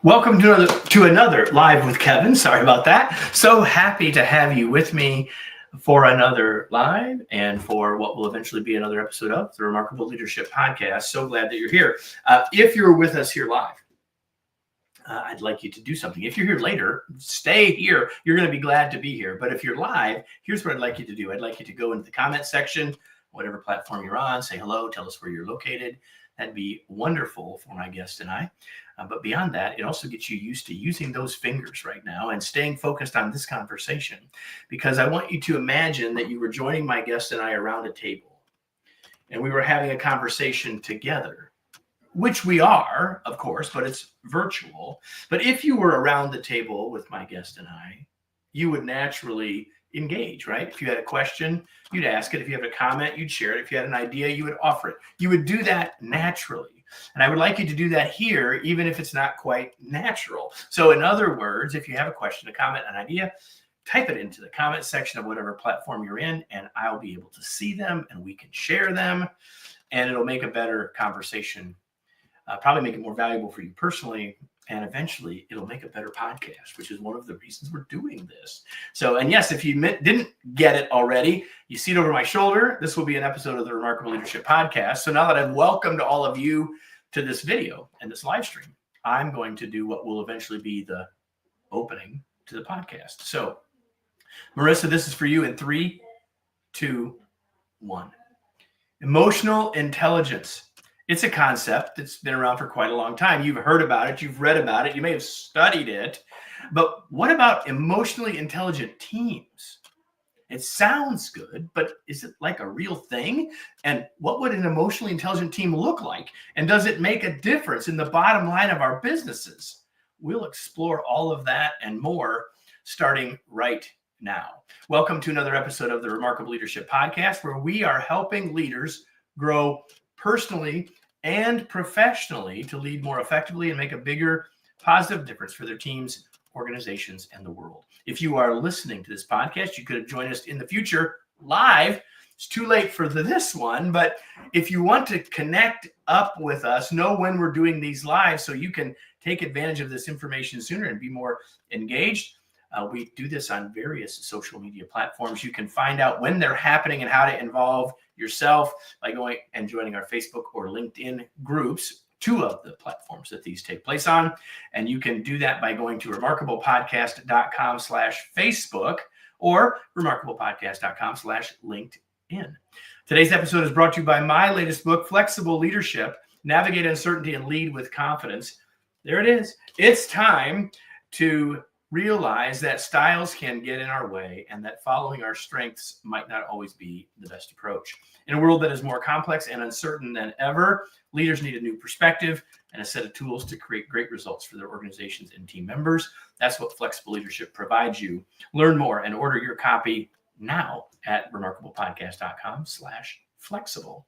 Welcome to another Live with Kevin. Sorry about that. So happy to have you with me for another live and for what will eventually be another episode of the Remarkable Leadership Podcast. So glad that you're here. If you're with us here live, I'd like you to do something. If you're here later, stay here. You're going to be glad to be here. But if you're live, here's what I'd like you to do. I'd like you to go into the comment section, whatever platform you're on, say hello, tell us where you're located. That'd be wonderful for my guest and I. But beyond that, it also gets you used to using those fingers right now and staying focused on this conversation, because I want you to imagine that you were joining my guest and I around a table and we were having a conversation together, which we are, of course, but it's virtual. But if you were around the table with my guest and I, you would naturally engage, right? If you had a question, you'd ask it. If you had a comment, you'd share it. If you had an idea, you would offer it. You would do that naturally. And I would like you to do that here, even if it's not quite natural. So in other words, if you have a question, a comment, an idea, type it into the comment section of whatever platform you're in, and I'll be able to see them and we can share them, and it'll make a better conversation, probably make it more valuable for you personally. And eventually it'll make a better podcast, which is one of the reasons we're doing this. So, and yes, if you didn't get it already, you see it over my shoulder. This will be an episode of the Remarkable Leadership Podcast. So now that I've welcomed all of you to this video and this live stream, I'm going to do what will eventually be the opening to the podcast. So, Marissa, this is for you in 3, 2, 1. Emotional intelligence. It's a concept that's been around for quite a long time. You've heard about it. You've read about it. You may have studied it. But what about emotionally intelligent teams? It sounds good, but is it like a real thing? And what would an emotionally intelligent team look like? And does it make a difference in the bottom line of our businesses? We'll explore all of that and more starting right now. Welcome to another episode of the Remarkable Leadership Podcast, where we are helping leaders grow personally and professionally to lead more effectively and make a bigger positive difference for their teams, organizations, and the world. If you are listening to this podcast, you could have joined us in the future live. It's too late for this one, but if you want to connect up with us, know when we're doing these live so you can take advantage of this information sooner and be more engaged. We do this on various social media platforms. You can find out when they're happening and how to involve yourself by going and joining our Facebook or LinkedIn groups, 2 of the platforms that these take place on. And you can do that by going to remarkablepodcast.com/Facebook or remarkablepodcast.com/LinkedIn. Today's episode is brought to you by my latest book, Flexible Leadership, Navigate Uncertainty and Lead with Confidence. There it is. It's time to realize that styles can get in our way and that following our strengths might not always be the best approach. In a world that is more complex and uncertain than ever, leaders need a new perspective and a set of tools to create great results for their organizations and team members. That's what Flexible Leadership provides you. Learn more and order your copy now at remarkablepodcast.com/flexible.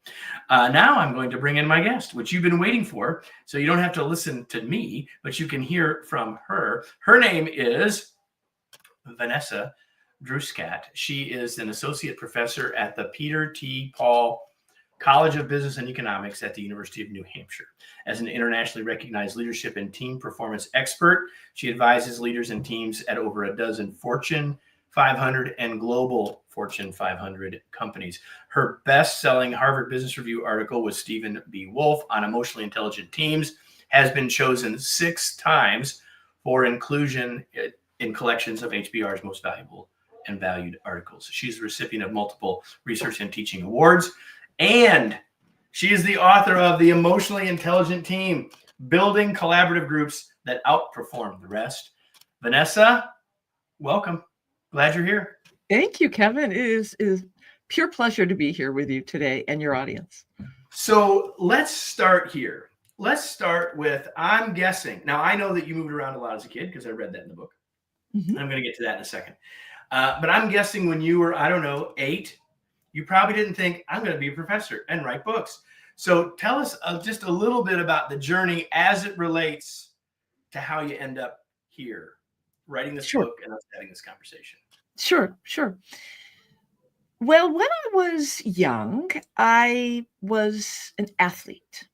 Now I'm going to bring in my guest, which you've been waiting for. So you don't have to listen to me, but you can hear from her. Her name is Vanessa Druskat. She is an associate professor at the Peter T. Paul College of Business and Economics at the University of New Hampshire. As an internationally recognized leadership and team performance expert, she advises leaders and teams at over a dozen Fortune 500 and global Fortune 500 companies. Her best-selling Harvard Business Review article with Stephen B. Wolf on emotionally intelligent teams has been chosen 6 times for inclusion in collections of HBR's most valuable and valued articles. She's the recipient of multiple research and teaching awards, and she is the author of The Emotionally Intelligent Team, Building Collaborative Groups That Outperform the Rest. Vanessa, welcome. Glad you're here. Thank you, Kevin. It is pure pleasure to be here with you today and your audience. So let's start here. Let's start with, I'm guessing, now I know that you moved around a lot as a kid because I read that in the book. Mm-hmm. I'm going to get to that in a second. But I'm guessing when you were, 8, you probably didn't think, I'm going to be a professor and write books. So tell us just a little bit about the journey as it relates to how you end up here, writing this book and us having this conversation. Sure. Well, when I was young, I was an athlete.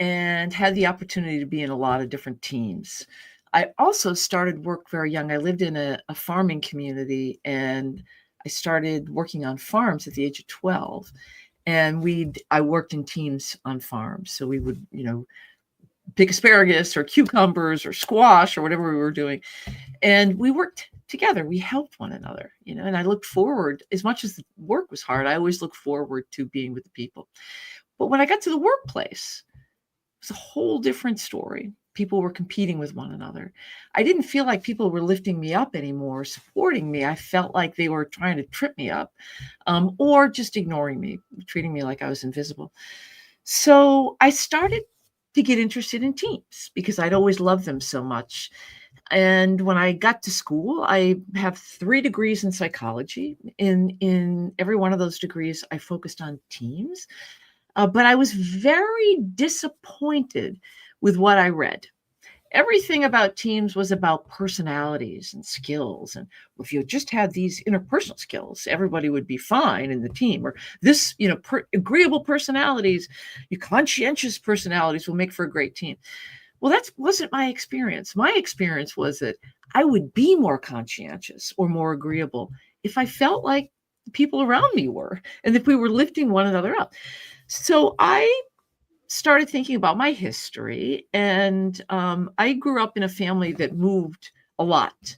and had the opportunity to be in a lot of different teams. I also started work very young. I lived in a farming community, and I started working on farms at the age of 12. And I worked in teams on farms. So we would, pick asparagus or cucumbers or squash or whatever we were doing. And we worked together. We helped one another, and I looked forward, as much as the work was hard, I always looked forward to being with the people. But when I got to the workplace, it was a whole different story. People were competing with one another. I didn't feel like people were lifting me up anymore, supporting me. I felt like they were trying to trip me up, or just ignoring me, treating me like I was invisible. So I started to get interested in teams because I'd always loved them so much. And when I got to school, I have 3 degrees in psychology. In every one of those degrees, I focused on teams. But I was very disappointed with what I read. Everything about teams was about personalities and skills. And if you just had these interpersonal skills, everybody would be fine in the team. Or this, agreeable personalities, your conscientious personalities will make for a great team. Well, that wasn't my experience. My experience was that I would be more conscientious or more agreeable if I felt like the people around me were, and if we were lifting one another up. So I started thinking about my history, and I grew up in a family that moved a lot.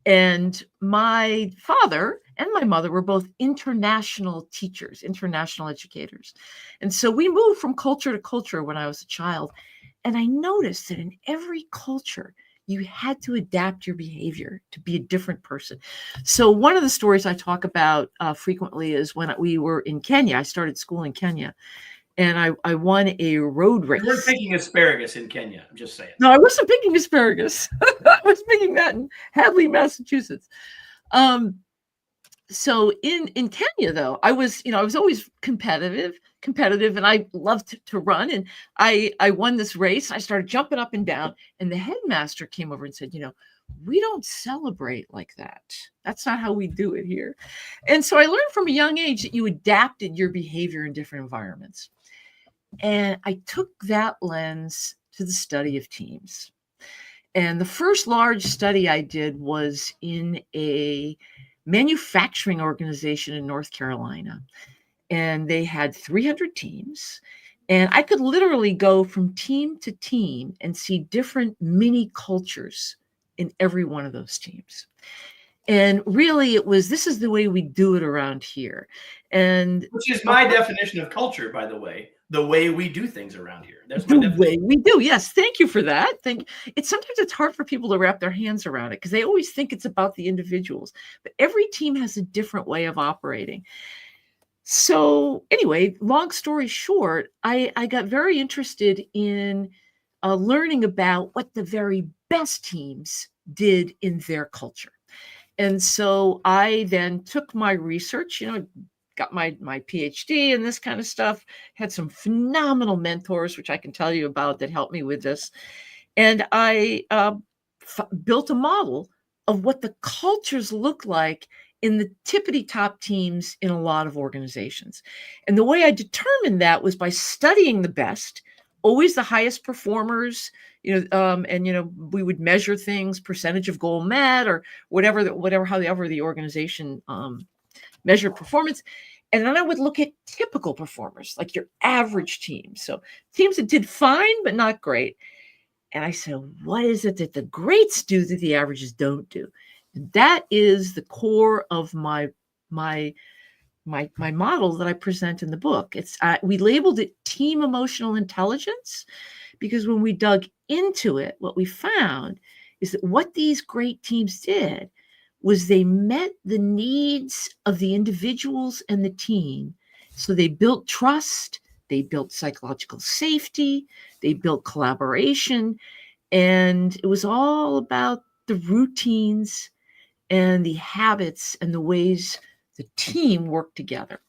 And my father and my mother were both international teachers, international educators. And so we moved from culture to culture when I was a child. And I noticed that in every culture, you had to adapt your behavior to be a different person. So one of the stories I talk about frequently is when we were in Kenya. I started school in Kenya, and I won a road race. You weren't picking asparagus in Kenya. I'm just saying. No, I wasn't picking asparagus. I was picking that in Hadley, Massachusetts. So in Kenya, though, I was always competitive, and I loved to run. And I won this race. I started jumping up and down, and the headmaster came over and said, we don't celebrate like that. That's not how we do it here. And so I learned from a young age that you adapted your behavior in different environments. And I took that lens to the study of teams. And the first large study I did was in a manufacturing organization in North Carolina. And they had 300 teams. And I could literally go from team to team and see different mini cultures in every one of those teams. And really, this is the way we do it around here. And which is my definition of culture, by the way. The way we do things around here. That's my definition. The way we do. Yes. Thank you for that. Sometimes it's hard for people to wrap their hands around it because they always think it's about the individuals. But every team has a different way of operating. So anyway, long story short, I got very interested in learning about what the very best teams did in their culture. And so I then took my research, got my PhD and this kind of stuff, had some phenomenal mentors, which I can tell you about, that helped me with this. And I built a model of what the cultures look like in the tippity top teams in a lot of organizations. And the way I determined that was by studying the best, always the highest performers, and we would measure things, percentage of goal met, or however the organization measured performance. And then I would look at typical performers, like your average team. So teams that did fine, but not great. And I said, what is it that the greats do that the averages don't do? And that is the core of my model that I present in the book. We labeled it team emotional intelligence, because when we dug into it, what we found is that what these great teams did was they met the needs of the individuals and the team. So they built trust, they built psychological safety, they built collaboration, and it was all about the routines and the habits and the ways the team worked together.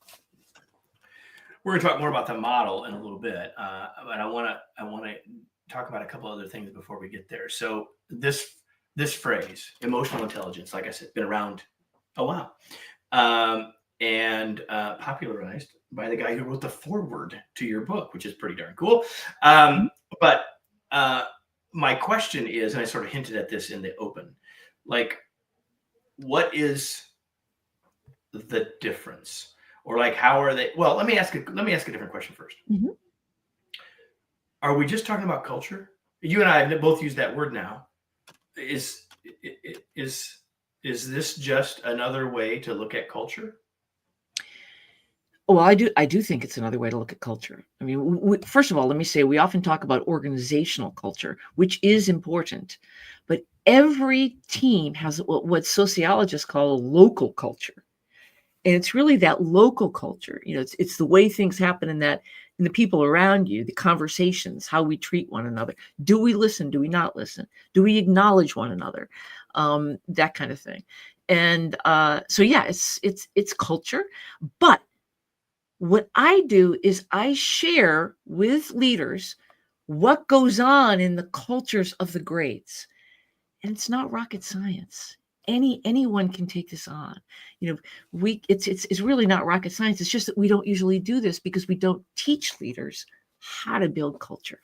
We're going to talk more about the model in a little bit, but I want to talk about a couple other things before we get there. So this phrase, emotional intelligence, like I said, been around a while, and popularized by the guy who wrote the foreword to your book, which is pretty darn cool. But my question is, and I sort of hinted at this in the open, like, what is the difference? Or like, how are they? Well, let me ask a different question first. Mm-hmm. Are we just talking about culture? You and I have both used that word now. Is this just another way to look at culture? Well, I do think it's another way to look at culture. I mean, first of all, let me say we often talk about organizational culture, which is important, but every team has what sociologists call a local culture. And it's really that local culture. It's the way things happen in the people around you, the conversations, how we treat one another. Do we listen? Do we not listen? Do we acknowledge one another? That kind of thing. And so, yeah, it's culture. But what I do is I share with leaders what goes on in the cultures of the greats. And it's not rocket science. Anyone can take this on. It's really not rocket science. It's just that we don't usually do this because we don't teach leaders how to build culture.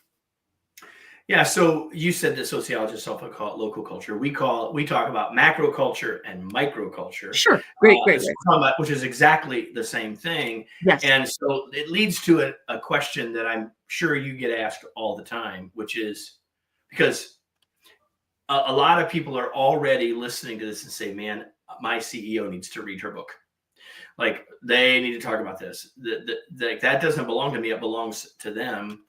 Yeah, so you said that sociologists often call it local culture. We talk about macro culture and micro culture. Sure. Great. Which is exactly the same thing. Yes. And so it leads to a question that I'm sure you get asked all the time, which is because a lot of people are already listening to this and say, man, my CEO needs to read her book. Like, they need to talk about this. That doesn't belong to me. It belongs to them.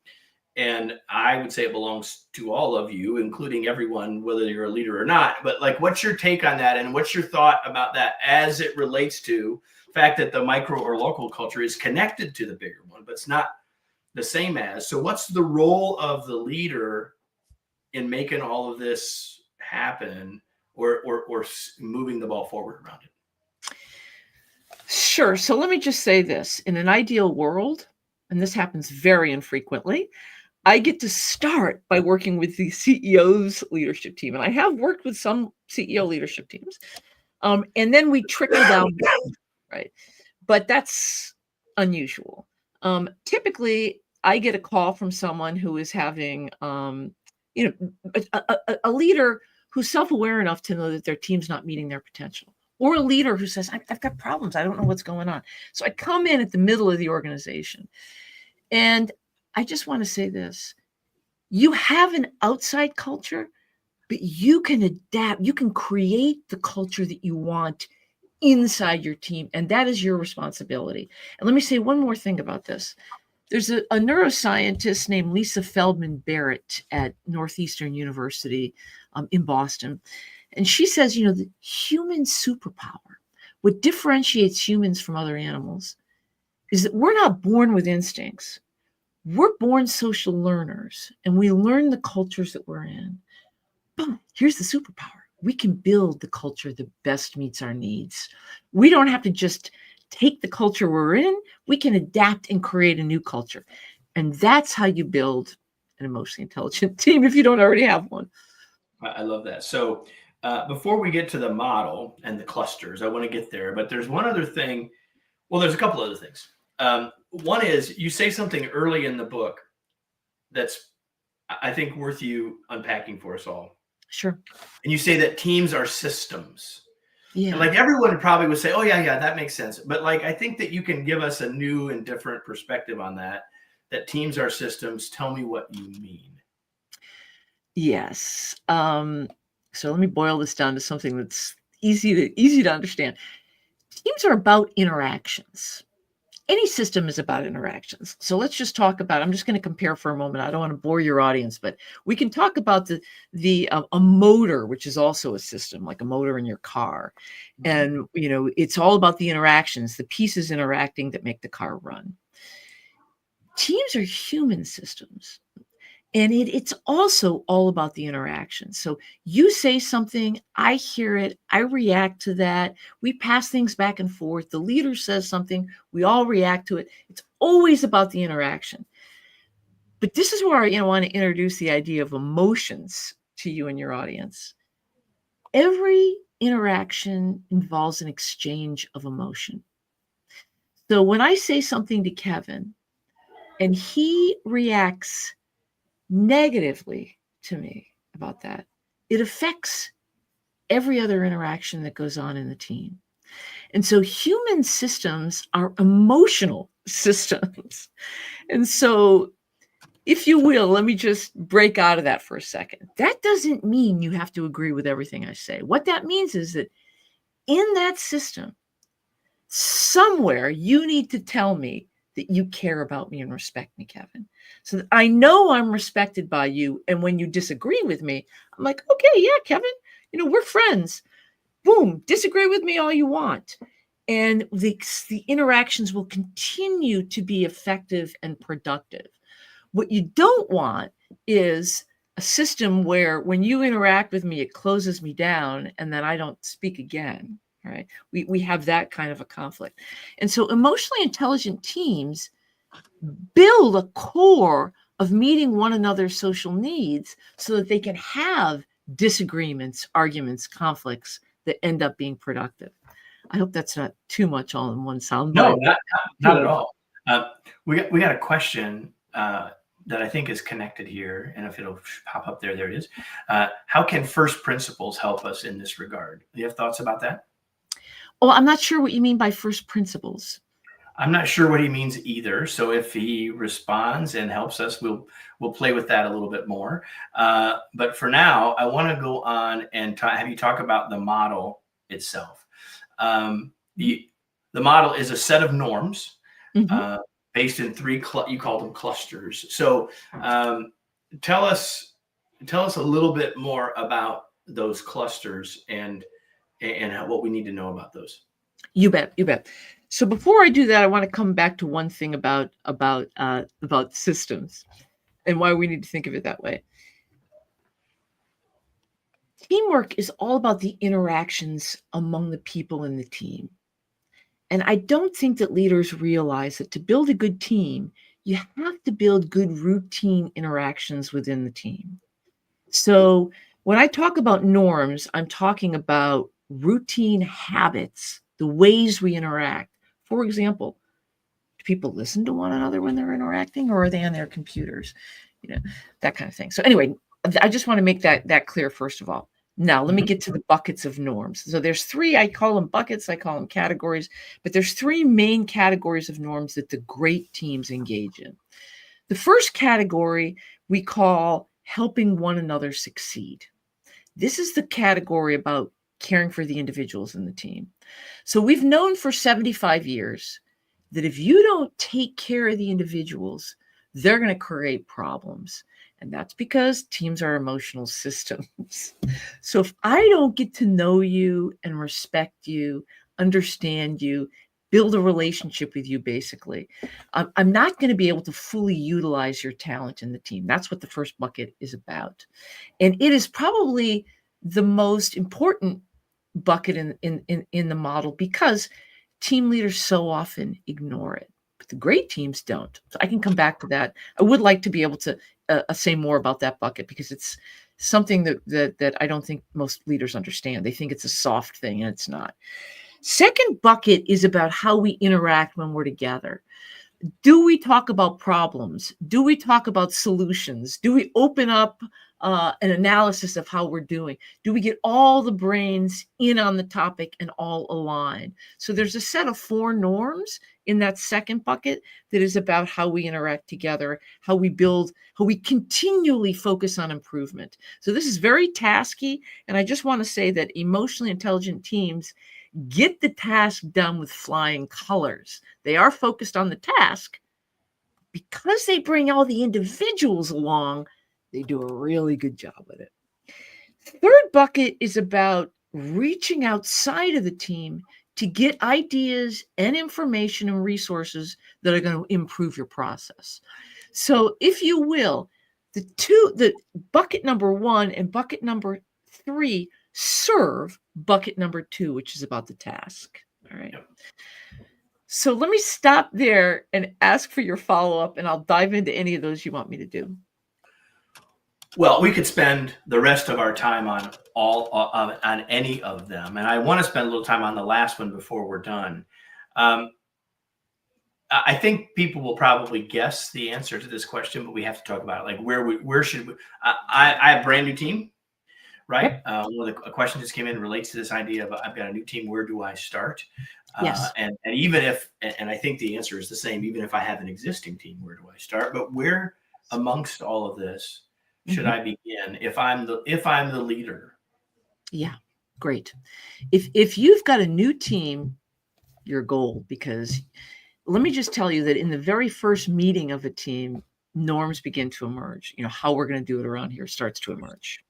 And I would say it belongs to all of you, including everyone, whether you're a leader or not. But like, what's your take on that? And what's your thought about that as it relates to the fact that the micro or local culture is connected to the bigger one, but it's not the same as? So what's the role of the leader in making all of this happen, or moving the ball forward around it? Sure. So let me just say this. In an ideal world, and this happens very infrequently, I get to start by working with the CEO's leadership team. And I have worked with some CEO leadership teams. And then we trickle down, right? But that's unusual. Typically, I get a call from someone who is having, a leader who's self-aware enough to know that their team's not meeting their potential, or a leader who says, I've got problems. I don't know what's going on. So I come in at the middle of the organization. And I just want to say this. You have an outside culture, but you can adapt. You can create the culture that you want inside your team. And that is your responsibility. And let me say one more thing about this. There's a neuroscientist named Lisa Feldman Barrett at Northeastern University in Boston. And she says, the human superpower, what differentiates humans from other animals, is that we're not born with instincts. We're born social learners, and we learn the cultures that we're in. But here's the superpower. We can build the culture that best meets our needs. We don't have to just take the culture we're in. We can adapt and create a new culture. And that's how you build an emotionally intelligent team if you don't already have one. I love that. So before we get to the model and the clusters, I want to get there. But there's one other thing. Well, there's a couple other things. One is, you say something early in the book that's, I think, worth you unpacking for us all. Sure. And you say that teams are systems. Yeah. And like, everyone probably would say, oh, yeah, that makes sense. But like, I think that you can give us a new and different perspective on that teams are systems. Tell me what you mean. Yes. So let me boil this down to something that's easy to understand. Teams are about interactions. Any system is about interactions. So let's just talk about, I'm just going to compare for a moment. I don't want to bore your audience, but we can talk about a motor, which is also a system, like a motor in your car. And, it's all about the interactions, the pieces interacting that make the car run. Teams are human systems. And it's also all about the interaction. So you say something, I hear it, I react to that. We pass things back and forth. The leader says something, we all react to it. It's always about the interaction. But this is where I want to introduce the idea of emotions to you and your audience. Every interaction involves an exchange of emotion. So when I say something to Kevin and he reacts negatively to me about that, it affects every other interaction that goes on in the team. And so human systems are emotional systems. And so, if you will, let me just break out of that for a second. That doesn't mean you have to agree with everything I say. What that means is that in that system, somewhere you need to tell me that you care about me and respect me, Kevin, so that I know I'm respected by you. And when you disagree with me, I'm like, okay, yeah, Kevin, we're friends. Boom, disagree with me all you want. And the interactions will continue to be effective and productive. What you don't want is a system where when you interact with me, it closes me down and then I don't speak again. Right? We have that kind of a conflict. And so emotionally intelligent teams build a core of meeting one another's social needs so that they can have disagreements, arguments, conflicts that end up being productive. I hope that's not too much all in one soundbite. No, not at all. We got a question that I think is connected here, and if it'll pop up there it is. How can first principles help us in this regard? Do you have thoughts about that? Well, I'm not sure what you mean by first principles. I'm not sure what he means either. So if he responds and helps us, we'll play with that a little bit more. But for now, I want to go on and have you talk about the model itself. The model is a set of norms based in three. You call them clusters. So tell us a little bit more about those clusters and what we need to know about those. You bet. So before I do that, I want to come back to one thing about systems and why we need to think of it that way. Teamwork is all about the interactions among the people in the team. And I don't think that leaders realize that to build a good team, you have to build good routine interactions within the team. So when I talk about norms, I'm talking about routine habits, the ways we interact. For example, do people listen to one another when they're interacting, or are they on their computers? That kind of thing. So anyway, I just want to make that clear first of all. Now, let me get to the buckets of norms. So there's three, I call them buckets, I call them categories, but there's three main categories of norms that the great teams engage in. The first category we call helping one another succeed. This is the category about caring for the individuals in the team. So we've known for 75 years that if you don't take care of the individuals, they're going to create problems. And that's because teams are emotional systems. So if I don't get to know you and respect you, understand you, build a relationship with you, basically, I'm not going to be able to fully utilize your talent in the team. That's what the first bucket is about. And it is probably the most important bucket in the model because team leaders so often ignore it. But the great teams don't. So I can come back to that. I would like to be able to say more about that bucket because it's something that I don't think most leaders understand. They think it's a soft thing, and it's not. Second bucket is about how we interact when we're together. Do we talk about problems? Do we talk about solutions? Do we open up an analysis of how we're doing? Do we get all the brains in on the topic and all align? So there's a set of 4 norms in that second bucket that is about how we interact together, how we build, how we continually focus on improvement. So this is very tasky. And I just want to say that emotionally intelligent teams get the task done with flying colors. They are focused on the task. Because they bring all the individuals along, they do a really good job with it. Third bucket is about reaching outside of the team to get ideas and information and resources that are going to improve your process. So if you will, the bucket number 1 and bucket number 3 serve bucket number 2, which is about the task. All right. Yep. So let me stop there and ask for your follow-up, and I'll dive into any of those you want me to do. Well, we could spend the rest of our time on on any of them, and I want to spend a little time on the last one before we're done. I think people will probably guess the answer to this question, but we have to talk about it. Like where should we? I have a brand new team, right? Yep. One of the questions just came in relates to this idea of I've got a new team. Where do I start? Yes. And even if, and I think the answer is the same, even if I have an existing team, where do I start? But where amongst all of this should I begin if I'm the leader? Yeah, great. If you've got a new team, your goal, because let me just tell you that in the very first meeting of a team, norms begin to emerge. How we're going to do it around here starts to emerge.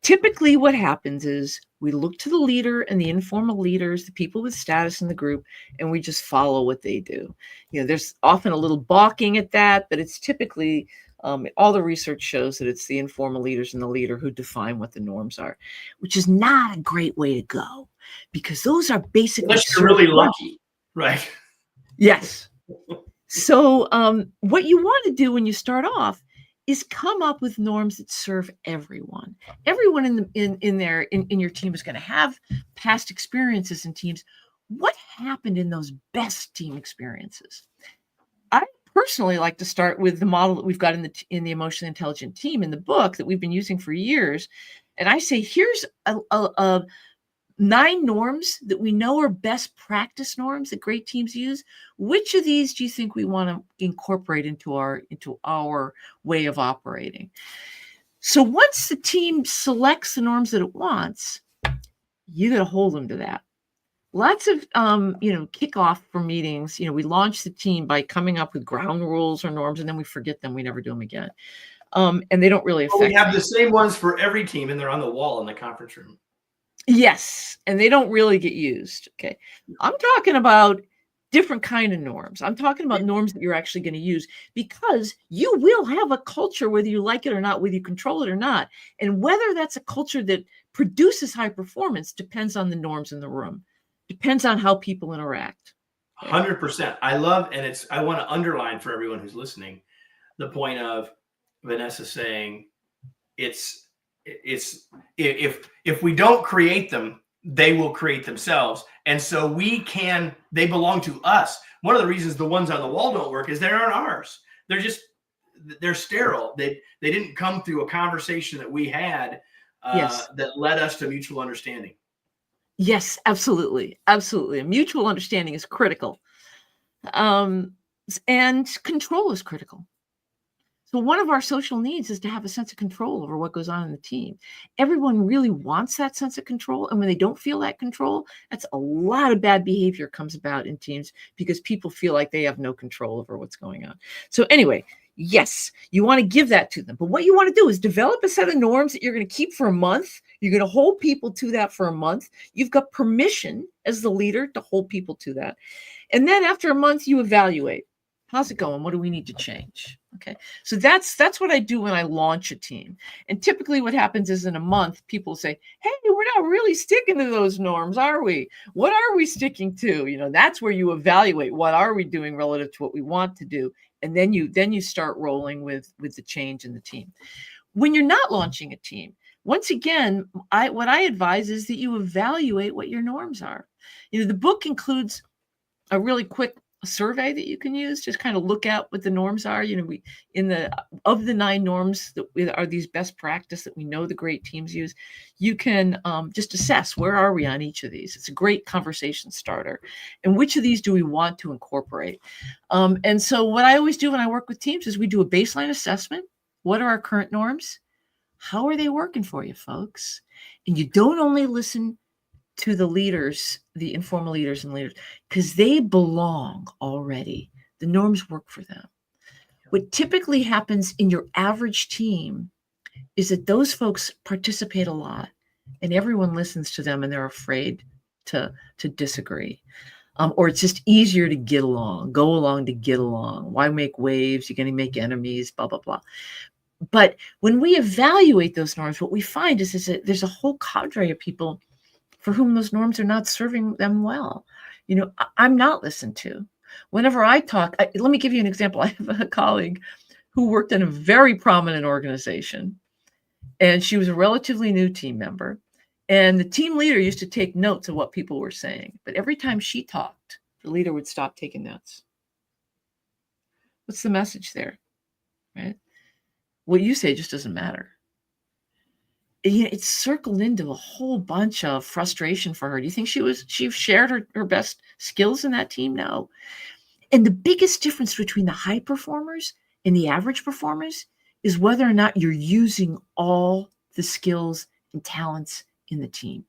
Typically what happens is we look to the leader and the informal leaders, the people with status in the group, and we just follow what they do. There's often a little balking at that, but it's typically all the research shows that it's the informal leaders and the leader who define what the norms are, which is not a great way to go, because those are basically Unless you're really lucky, right? Yes. So what you want to do when you start off is come up with norms that serve everyone. Everyone in your team is going to have past experiences in teams. What happened in those best team experiences? I personally like to start with the model that we've got in the emotionally intelligent team in the book that we've been using for years. And I say, here's a 9 norms that we know are best practice norms that great teams use. Which of these do you think we want to incorporate into our way of operating? So once the team selects the norms that it wants, you got to hold them to that. Lots of kickoff for meetings. We launch the team by coming up with ground rules or norms, and then we forget them. We never do them again, and they don't really affect. We have the same ones for every team, and they're on the wall in the conference room. Yes, and they don't really get used. Okay, I'm talking about different kind of norms. I'm talking about norms that you're actually going to use, because you will have a culture, whether you like it or not, whether you control it or not. And whether that's a culture that produces high performance depends on the norms in the room, depends on how people interact. 100%. I love, and I want to underline for everyone who's listening, the point of Vanessa saying it's if we don't create them, they will create themselves. And so they belong to us. One of the reasons the ones on the wall don't work is they aren't ours. They're sterile. They didn't come through a conversation that we had that led us to mutual understanding. Yes, absolutely. Absolutely. Mutual understanding is critical. And control is critical. So one of our social needs is to have a sense of control over what goes on in the team. Everyone really wants that sense of control. And when they don't feel that control, that's a lot of bad behavior comes about in teams, because people feel like they have no control over what's going on. So anyway, yes, you want to give that to them. But what you want to do is develop a set of norms that you're going to keep for a month. You're going to hold people to that for a month. You've got permission as the leader to hold people to that. And then after a month, you evaluate. How's it going? What do we need to change? Okay. So that's what I do when I launch a team. And typically what happens is in a month, people say, hey, we're not really sticking to those norms, are we? What are we sticking to? That's where you evaluate what are we doing relative to what we want to do. And then you start rolling with the change in the team. When you're not launching a team, once again, what I advise is that you evaluate what your norms are. The book includes a really quick survey that you can use, just kind of look at what the norms are. Of the 9 norms that are these best practice that we know the great teams use, you can just assess where are we on each of these. It's a great conversation starter. And which of these do we want to incorporate? And so what I always do when I work with teams is we do a baseline assessment. What are our current norms? How are they working for you, folks? And you don't only listen to the leaders, the informal leaders and leaders, because they belong already. The norms work for them. What typically happens in your average team is that those folks participate a lot and everyone listens to them and they're afraid to disagree. Or it's just easier to go along to get along. Why make waves? You're going to make enemies, blah, blah, blah. But when we evaluate those norms, what we find is that there's a whole cadre of people for whom those norms are not serving them well. I'm not listened to. Whenever I talk, let me give you an example. I have a colleague who worked in a very prominent organization, and she was a relatively new team member. And the team leader used to take notes of what people were saying. But every time she talked, the leader would stop taking notes. What's the message there? Right? What you say just doesn't matter. It's circled into a whole bunch of frustration for her. Do you think she shared her best skills in that team? No. And the biggest difference between the high performers and the average performers is whether or not you're using all the skills and talents in the team.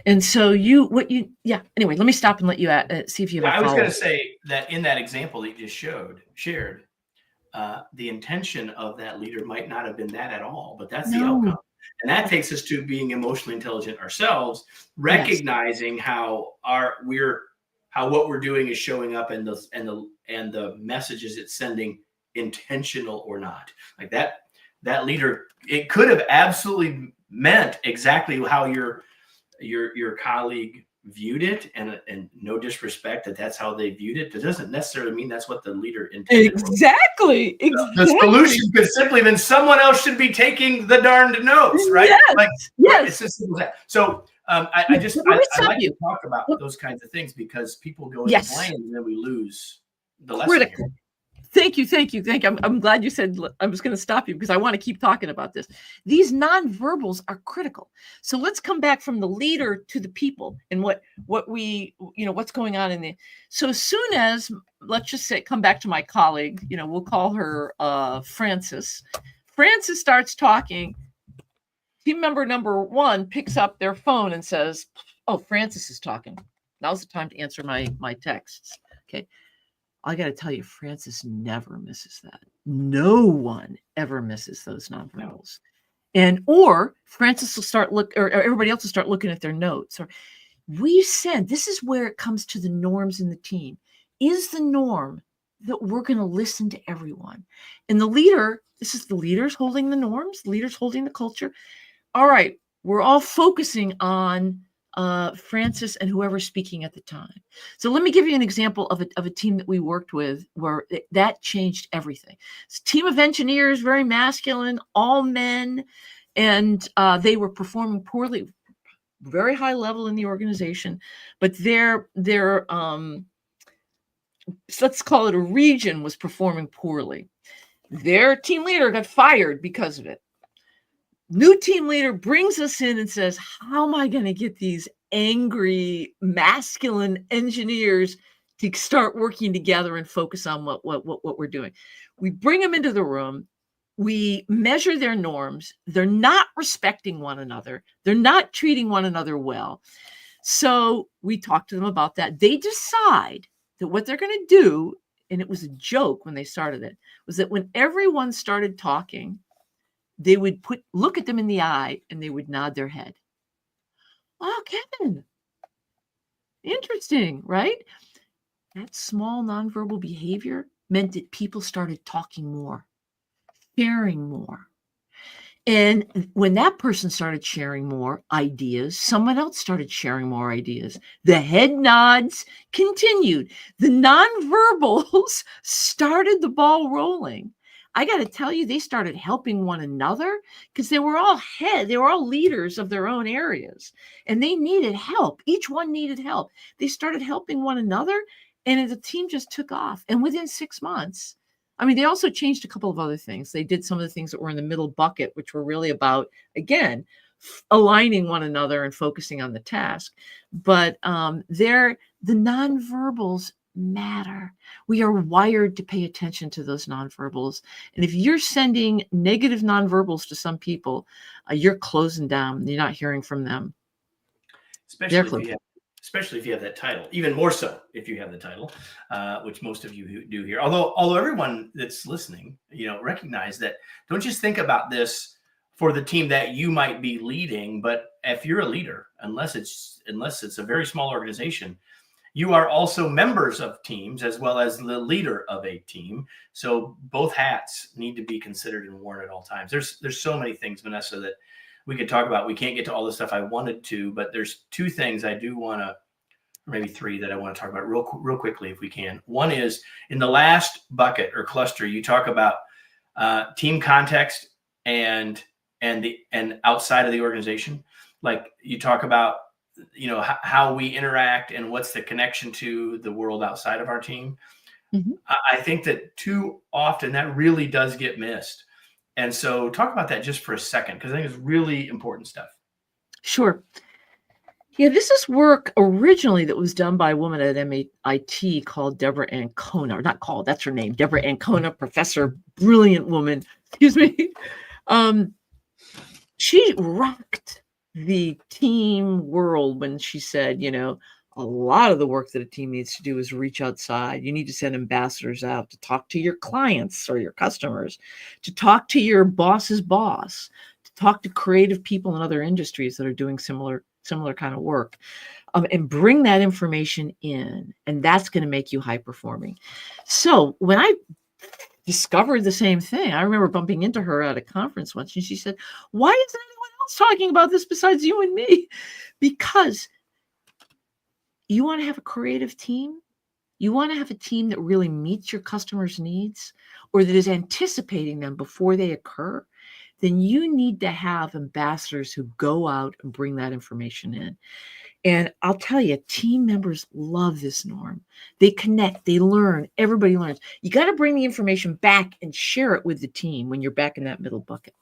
And so anyway, let me stop and let you see if you have a follow-up. I was going to say that in that example that you just shared, the intention of that leader might not have been that at all, but that's the outcome. And that takes us to being emotionally intelligent ourselves, recognizing how what we're doing is showing up and the messages it's sending, intentional or not. Like that leader, it could have absolutely meant exactly how your colleague viewed it, and no disrespect that's how they viewed it. It doesn't necessarily mean that's what the leader intended. Exactly. The solution could simply been someone else should be taking the darned notes, right? Yes. Like, yes. It's as simple as that. So I like to talk about those kinds of things because people go into blame and then we lose the lesson here. Thank you. I'm glad you said. I was going to stop you because I want to keep talking about this. These nonverbals are critical. So let's come back from the leader to the people and what's going on in there. So as soon as, let's just say, come back to my colleague, we'll call her Frances. Frances starts talking. Team member number 1 picks up their phone and says, "Oh, Frances is talking. Now's the time to answer my texts." Okay. I got to tell you, Frances never misses that. No one ever misses those nonverbals. Or Frances will or everybody else will start looking at their notes. Or this is where it comes to the norms in the team. Is the norm that we're going to listen to everyone? And the leader, this is the leaders holding the norms, leaders holding the culture. All right, we're all focusing on Frances and whoever's speaking at the time. So let me give you an example of a team that we worked with where that changed everything. It's a team of engineers, very masculine, all men, and they were performing poorly, very high level in the organization, but their let's call it a region was performing poorly. Their team leader got fired because of it. New team leader brings us in and says, how am I going to get these angry, masculine engineers to start working together and focus on what we're doing? We bring them into the room. We measure their norms. They're not respecting one another. They're not treating one another well. So we talk to them about that. They decide that what they're going to do, and it was a joke when they started it, was that when everyone started talking, they would look at them in the eye and they would nod their head. Oh, Kevin, interesting, right? That small nonverbal behavior meant that people started talking more, sharing more. And when that person started sharing more ideas, someone else started sharing more ideas. The head nods continued. The nonverbals started the ball rolling. I got to tell you, they started helping one another because they were all leaders of their own areas and they needed help. Each one needed help. They started helping one another and the team just took off. And within 6 months, they also changed a couple of other things. They did some of the things that were in the middle bucket, which were really about, again, aligning one another and focusing on the task. But the nonverbals matter. We are wired to pay attention to those nonverbals. And if you're sending negative nonverbals to some people, you're closing down. You're not hearing from them. Especially if you have that title, even more so if you have the title, which most of you do here. Although everyone that's listening, recognize that. Don't just think about this for the team that you might be leading, but if you're a leader, unless it's a very small organization, you are also members of teams as well as the leader of a team. So both hats need to be considered and worn at all times. There's so many things, Vanessa, that we could talk about. We can't get to all the stuff I wanted to, but there's 2 things I do want to, or maybe 3 that I want to talk about real quickly if we can. One is in the last bucket or cluster, you talk about team context and outside of the organization. Like you talk about, how we interact and what's the connection to the world outside of our team. Mhm. I think that too often that really does get missed. And so talk about that just for a second, because I think it's really important stuff. Sure. Yeah, this is work originally that was done by a woman at MIT called Deborah Ancona, or not called, that's her name, Deborah Ancona, professor, brilliant woman. Excuse me. Um, she rocked the team world when she said, a lot of the work that a team needs to do is reach outside. You need to send ambassadors out to talk to your clients or your customers, to talk to your boss's boss, to talk to creative people in other industries that are doing similar kind of work, and bring that information in, and that's going to make you high performing. So when I discovered the same thing, I remember bumping into her at a conference once, and she said, "Why isn't anyone else talking about this besides you and me?" Because you want to have a creative team. You want to have a team that really meets your customers' needs, or that is anticipating them before they occur. Then you need to have ambassadors who go out and bring that information in. And I'll tell you, team members love this norm. They connect, they learn, everybody learns. You got to bring the information back and share it with the team when you're back in that middle bucket.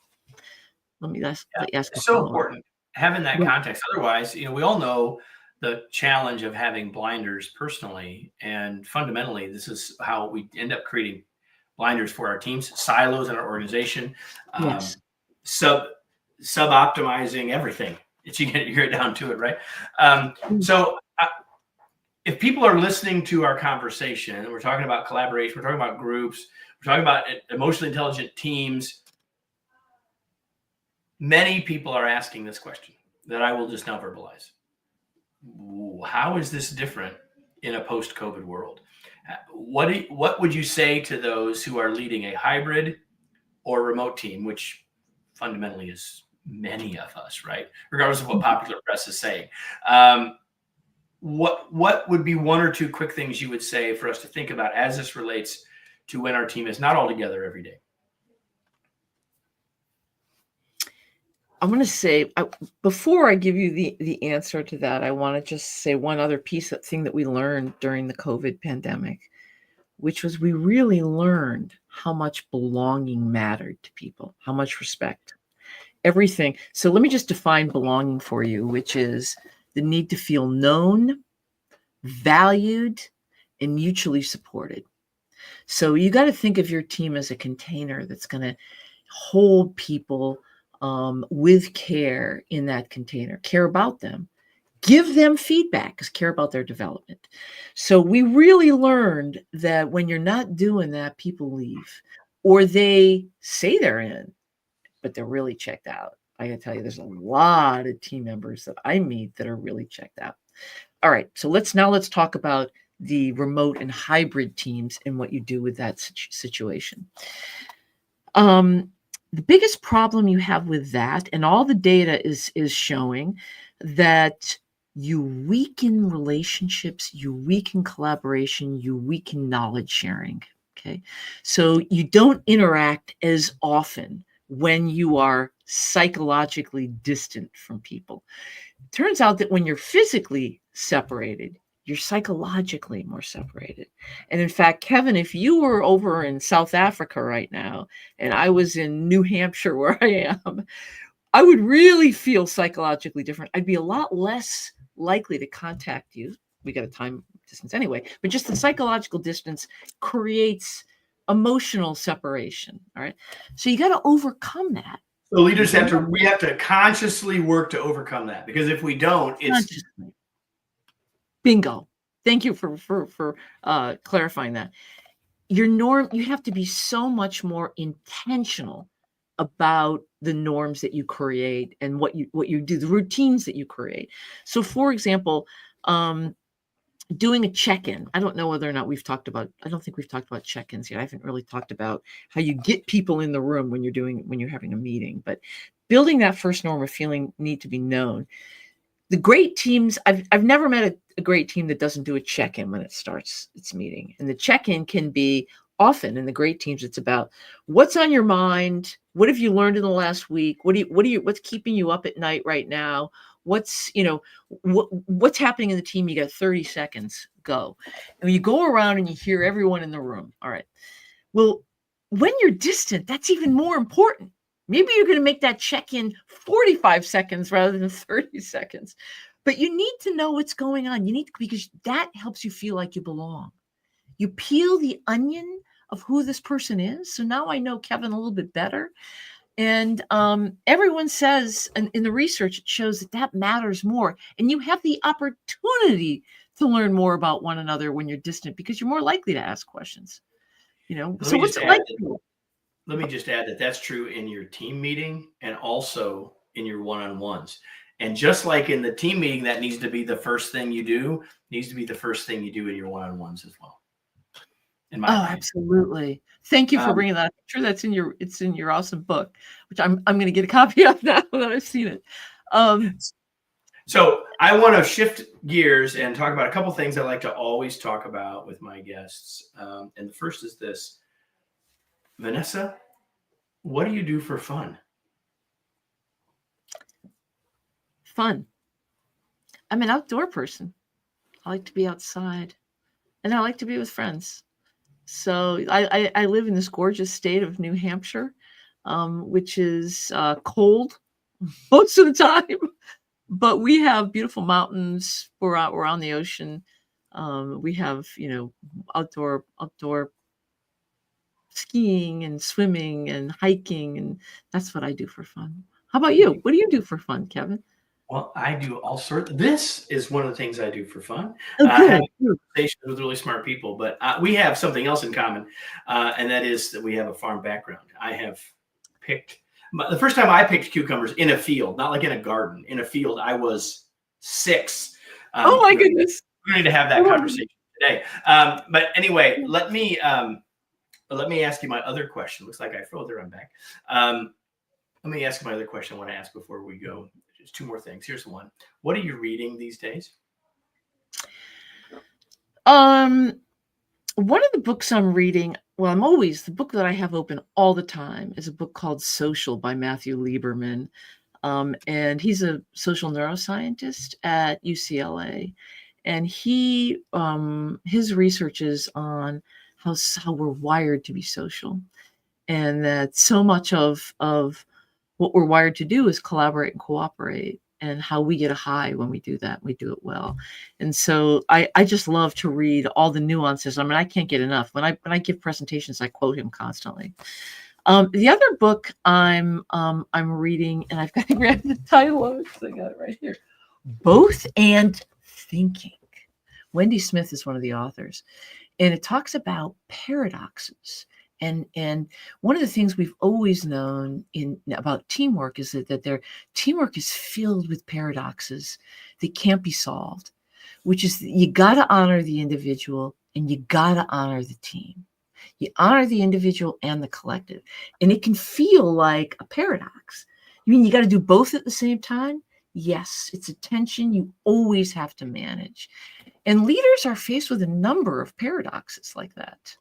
Let me ask a So follow-up. important having that Yeah. context. Otherwise, we all know the challenge of having blinders personally, and fundamentally, this is how we end up creating blinders for our teams, silos in our organization, Yes. um, sub optimizing everything. It's you get down to it, right? Mm. So if people are listening to our conversation, we're talking about collaboration, we're talking about groups, we're talking about emotionally intelligent teams. Many people are asking this question that I will just now verbalize. How is this different in a post-COVID world? What would you say to those who are leading a hybrid or remote team, which fundamentally is many of us, right? Regardless of what popular press is saying. What would be one or two quick things you would say for us to think about as this relates to when our team is not all together every day? I'm going to say, before I give you the answer to that, I want to just say one other thing that we learned during the COVID pandemic, which was we really learned how much belonging mattered to people, how much respect, everything. So let me just define belonging for you, which is the need to feel known, valued, and mutually supported. So you got to think of your team as a container that's going to hold people with care in that container, care about them, give them feedback, because care about their development. So we really learned that when you're not doing that, people leave, or they say they're in, but they're really checked out. I gotta tell you, there's a lot of team members that I meet that are really checked out. All right, so let's talk about the remote and hybrid teams and what you do with that situation. The biggest problem you have with that, and all the data is showing that you weaken relationships, you weaken collaboration, you weaken knowledge sharing. Okay, so you don't interact as often when you are psychologically distant from people. Turns out that when you're physically separated, you're psychologically more separated. And in fact, Kevin, if you were over in South Africa right now and I was in New Hampshire where I am, I would really feel psychologically different. I'd be a lot less likely to contact you. We got a time distance anyway, but just the psychological distance creates emotional separation. All right. So you got to overcome that. So leaders we have to consciously work to overcome that, because if we don't, it's bingo. Thank you for clarifying that. You have to be so much more intentional about the norms that you create and what you do, the routines that you create. So for example, doing a check-in. I don't know whether or not I don't think we've talked about check-ins yet. I haven't really talked about how you get people in the room when you're having a meeting, but building that first norm of feeling need to be known. The great teams, I've never met a great team that doesn't do a check-in when it starts its meeting. And the check-in can be often in the great teams, it's about what's on your mind, what have you learned in the last week, what's keeping you up at night right now, What's, what's happening in the team? You got 30 seconds, go. And you go around and you hear everyone in the room. All right. Well, when you're distant, that's even more important. Maybe you're going to make that check-in 45 seconds rather than 30 seconds. But you need to know what's going on. Because that helps you feel like you belong. You peel the onion of who this person is. So now I know Kevin a little bit better. And everyone says, and in the research, it shows that matters more. And you have the opportunity to learn more about one another when you're distant, because you're more likely to ask questions. So what's it like? Let me just add that that's true in your team meeting and also in your one-on-ones. And just like in the team meeting, that needs to be the first thing you do, needs to be the first thing you do in your one-on-ones as well. In my opinion. Absolutely. Thank you for bringing that. I'm sure it's in your awesome book, which I'm going to get a copy of now that I've seen it. So I want to shift gears and talk about a couple things I like to always talk about with my guests. And the first is this. Vanessa, what do you do for fun? Fun. I'm an outdoor person. I like to be outside, and I like to be with friends. So I live in this gorgeous state of New Hampshire, which is cold most of the time, but we have beautiful mountains. We're on the ocean. We have, outdoor skiing and swimming and hiking, and that's what I do for fun. How about you? What do you do for fun, Kevin? Well, I do all sorts. This is one of the things I do for fun. Oh, good. Having conversations with really smart people, but we have something else in common, and that is that we have a farm background. I have picked the first time I picked cucumbers in a field, not like in a garden. In a field, I was 6. Oh my goodness! We need to have that conversation today. But anyway, let me ask you my other question. Looks like I froze there. I'm back. Let me ask you my other question I want to ask before we go. Just 2 more things. Here's one. What are you reading these days? One of the books I'm reading, the book that I have open all the time is a book called Social by Matthew Lieberman. And he's a social neuroscientist at UCLA. And his research is on how we're wired to be social, and that so much of what we're wired to do is collaborate and cooperate, and how we get a high when we do that. We do it well. And so I just love to read all the nuances. I mean, I can't get enough. When I give presentations, I quote him constantly. The other book I'm reading, and I've got to grab the title of it because I got it right here. Both and Thinking. Wendy Smith is one of the authors, and it talks about paradoxes. And one of the things we've always known about teamwork is that their teamwork is filled with paradoxes that can't be solved, which is you got to honor the individual and you got to honor the team. You honor the individual and the collective. And it can feel like a paradox. You mean you got to do both at the same time? Yes, it's a tension you always have to manage. And leaders are faced with a number of paradoxes like that.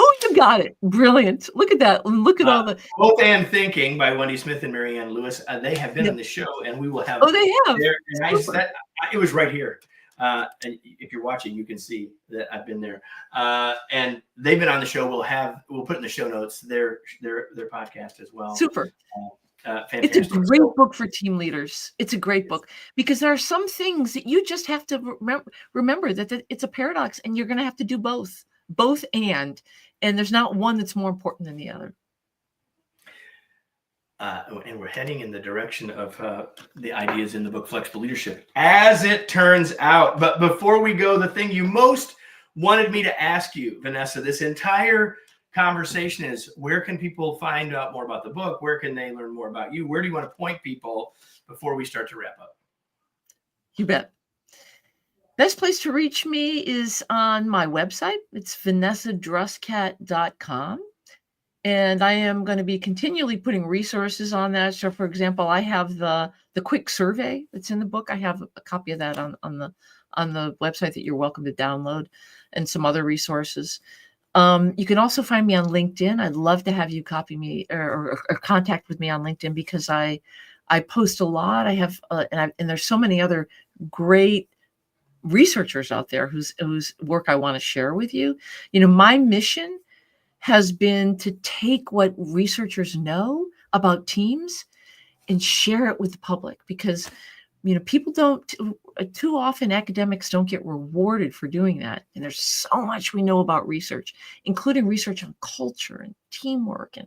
Oh, you got it. Brilliant. Look at that. Look at all the... Both and Thinking by Wendy Smith and Marianne Lewis. They have been on the show, and we will have... Oh, they have? It was right here. And if you're watching, you can see that I've been there. And they've been on the show. We'll put in the show notes their podcast as well. Super. Fantastic. It's a great book for team leaders. It's a great book because there are some things that you just have to remember that it's a paradox, and you're going to have to do both and there's not one that's more important than the other. And we're heading in the direction of the ideas in the book Flexible Leadership, as it turns out. But before we go, the thing you most wanted me to ask you, Vanessa, this entire conversation is, where can people find out more about the book? Where can they learn more about you? Where do you want to point people before we start to wrap up? You bet. Best place to reach me is on my website. It's vanessadruskat.com. And I am going to be continually putting resources on that. So, for example, I have the quick survey that's in the book. I have a copy of that on the website that you're welcome to download, and some other resources. You can also find me on LinkedIn. I'd love to have you copy me or contact with me on LinkedIn, because I I post a lot. I have, and there's so many other great researchers out there whose work I want to share with you. My mission has been to take what researchers know about teams and share it with the public, because people don't too often, academics don't get rewarded for doing that. And there's so much we know about research, including research on culture and teamwork and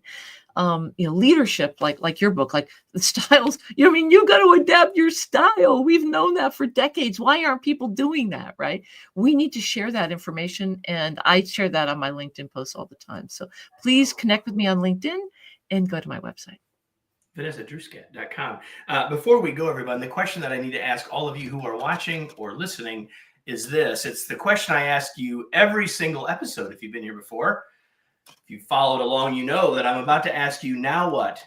leadership, like your book, like the styles. You got to adapt your style. We've known that for decades. Why aren't people doing that, right? We need to share that information, and I share that on my LinkedIn posts all the time. So please connect with me on LinkedIn and go to my website. Vanessa, Druskat.com. Before we go, everyone, the question that I need to ask all of you who are watching or listening is this. It's the question I ask you every single episode. If you've been here before, if you followed along, you know that I'm about to ask you, now what?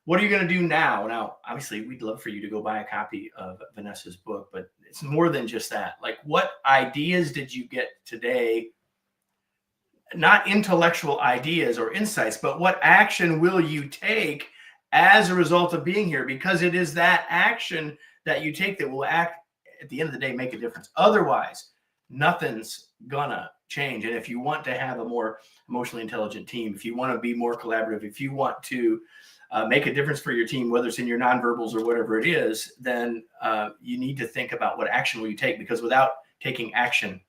What are you going to do now? Now, obviously, we'd love for you to go buy a copy of Vanessa's book, but it's more than just that. Like, what ideas did you get today? Not intellectual ideas or insights, but what action will you take as a result of being here? Because it is that action that you take that will at the end of the day, make a difference. Otherwise, nothing's gonna change. And if you want to have a more emotionally intelligent team, if you want to be more collaborative, if you want to make a difference for your team, whether it's in your nonverbals or whatever it is, then you need to think about what action will you take, because without taking action,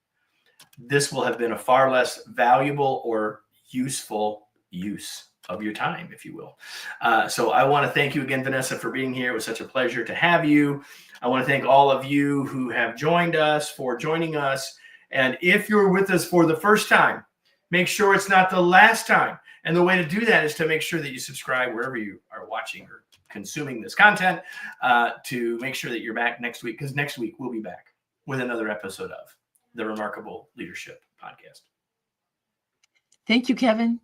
this will have been a far less valuable or useful use of your time, if you will. So I want to thank you again, Vanessa, for being here. It was such a pleasure to have you. I want to thank all of you who have joined us for joining us. And if you're with us for the first time, make sure it's not the last time. And the way to do that is to make sure that you subscribe wherever you are watching or consuming this content, to make sure that you're back next week, because next week we'll be back with another episode of the Remarkable Leadership Podcast. Thank you, Kevin.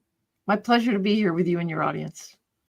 My pleasure to be here with you and your audience.